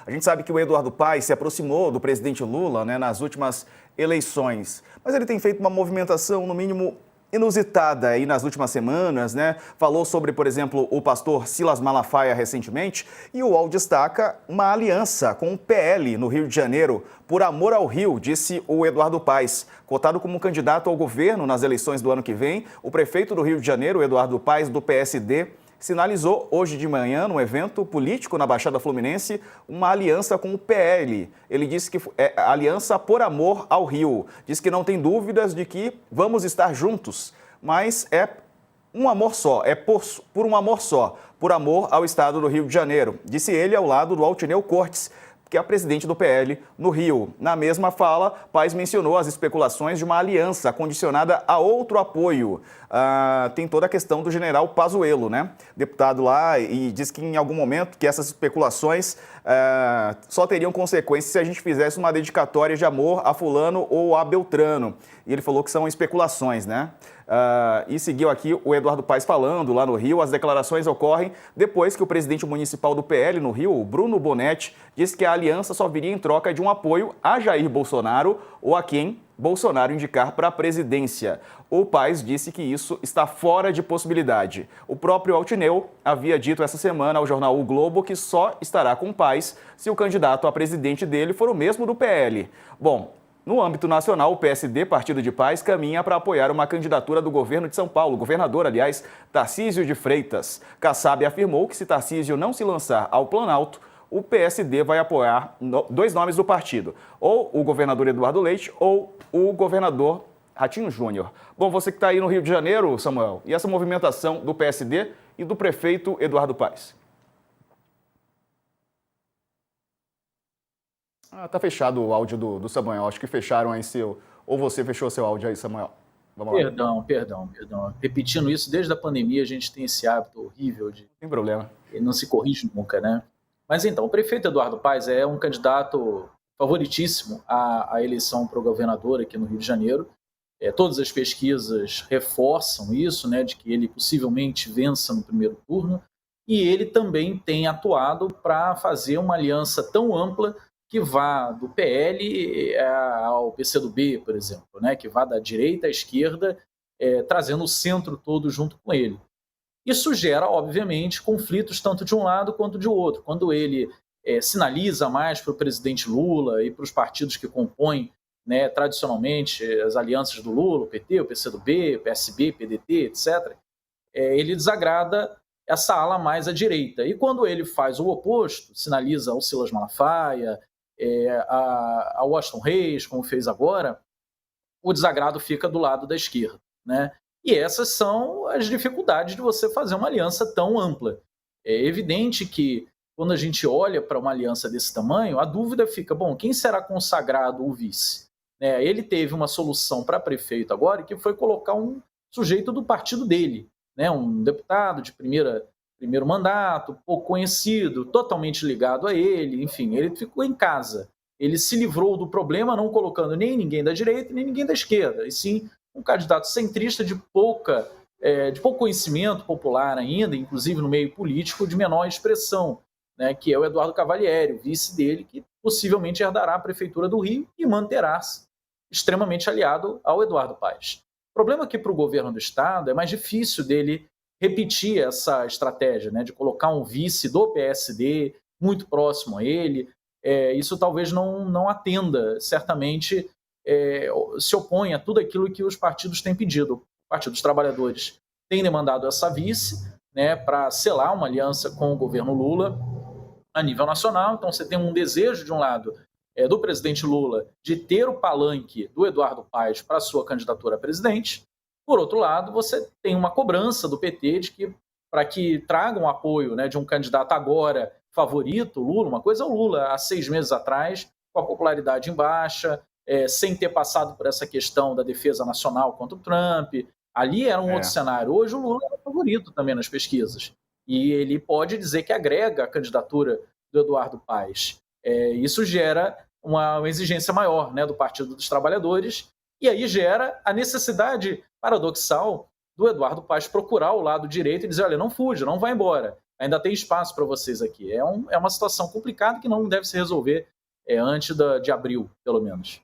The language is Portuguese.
A gente sabe que o Eduardo Paes se aproximou do presidente Lula, né, nas últimas eleições, mas ele tem feito uma movimentação, no mínimo, inusitada aí nas últimas semanas, né? Falou sobre, por exemplo, o pastor Silas Malafaia recentemente e o UOL destaca uma aliança com o PL no Rio de Janeiro, por amor ao Rio, disse o Eduardo Paes. Cotado como candidato ao governo nas eleições do ano que vem, o prefeito do Rio de Janeiro, Eduardo Paes, do PSD, sinalizou hoje de manhã, num evento político na Baixada Fluminense, uma aliança com o PL. Ele disse que é aliança por amor ao Rio. Diz que não tem dúvidas de que vamos estar juntos, mas é um amor só, é por um amor só, por amor ao estado do Rio de Janeiro. Disse ele ao lado do Altineu Cortes, que é a presidente do PL no Rio. Na mesma fala, Paes mencionou as especulações de uma aliança condicionada a outro apoio. Tem toda a questão do general Pazuello, né? Deputado lá, e diz que em algum momento que essas especulações só teriam consequências se a gente fizesse uma dedicatória de amor a fulano ou a Beltrano. E ele falou que são especulações, né? E seguiu aqui o Eduardo Paes falando lá no Rio. As declarações ocorrem depois que o presidente municipal do PL no Rio, Bruno Bonetti, disse que a aliança só viria em troca de um apoio a Jair Bolsonaro ou a quem Bolsonaro indicar para a presidência. O Paes disse que isso está fora de possibilidade. O próprio Altineu havia dito essa semana ao jornal O Globo que só estará com Paes se o candidato a presidente dele for o mesmo do PL. Bom, no âmbito nacional, o PSD, Partido de Paes, caminha para apoiar uma candidatura do governo de São Paulo, governador, aliás, Tarcísio de Freitas. Kassab afirmou que se Tarcísio não se lançar ao Planalto, o PSD vai apoiar dois nomes do partido, ou o governador Eduardo Leite ou o governador Ratinho Júnior. Bom, você que está aí no Rio de Janeiro, Samuel, e essa movimentação do PSD e do prefeito Eduardo Paes? Tá fechado o áudio do Samuel. Acho que fecharam aí seu... Ou você fechou seu áudio aí, Samuel? Vamos lá. Perdão. Repetindo isso, desde a pandemia a gente tem esse hábito horrível de... Sem problema. Ele não se corrige nunca, né? Mas então, o prefeito Eduardo Paes é um candidato favoritíssimo à eleição para o governador aqui no Rio de Janeiro. Todas as pesquisas reforçam isso, né, de que ele possivelmente vença no primeiro turno. E ele também tem atuado para fazer uma aliança tão ampla que vá do PL ao PCdoB, por exemplo, né? Que vá da direita à esquerda, trazendo o centro todo junto com ele. Isso gera, obviamente, conflitos tanto de um lado quanto de outro. Quando ele sinaliza mais para o presidente Lula e para os partidos que compõem, né, tradicionalmente as alianças do Lula, o PT, o PCdoB, o PSB, PDT, etc., ele desagrada essa ala mais à direita. E quando ele faz o oposto, sinaliza ao Silas Malafaia, a Washington Reis, como fez agora, o desagrado fica do lado da esquerda, né? E essas são as dificuldades de você fazer uma aliança tão ampla. É evidente que, quando a gente olha para uma aliança desse tamanho, a dúvida fica, bom, quem será consagrado o vice? Ele teve uma solução para prefeito agora, que foi colocar um sujeito do partido dele, né? Um deputado de primeiro mandato, pouco conhecido, totalmente ligado a ele, enfim, ele ficou em casa. Ele se livrou do problema não colocando nem ninguém da direita, nem ninguém da esquerda, e sim um candidato centrista de pouco conhecimento popular ainda, inclusive no meio político, de menor expressão, né, que é o Eduardo Cavalieri, o vice dele, que possivelmente herdará a prefeitura do Rio e manterá-se extremamente aliado ao Eduardo Paes. O problema é que para o governo do estado é mais difícil dele repetir essa estratégia, né, de colocar um vice do PSD muito próximo a ele. Isso talvez não atenda, certamente se opõe a tudo aquilo que os partidos têm pedido. O Partido dos Trabalhadores tem demandado essa vice, né, para selar uma aliança com o governo Lula a nível nacional. Então você tem um desejo, de um lado, do presidente Lula de ter o palanque do Eduardo Paes para sua candidatura a presidente. Por outro lado, você tem uma cobrança do PT de que, para que tragam um apoio, né, de um candidato agora favorito, Lula, uma coisa é o Lula há 6 meses atrás, com a popularidade em baixa, sem ter passado por essa questão da defesa nacional contra o Trump. Ali era um outro cenário. Hoje o Lula é favorito também nas pesquisas. E ele pode dizer que agrega a candidatura do Eduardo Paes. Isso gera uma exigência maior, né, do Partido dos Trabalhadores, e aí gera a necessidade paradoxal do Eduardo Paes procurar o lado direito e dizer, olha, não fuja, não vá embora. ainda tem espaço para vocês aqui. É uma situação complicada que não deve se resolver antes de abril, pelo menos.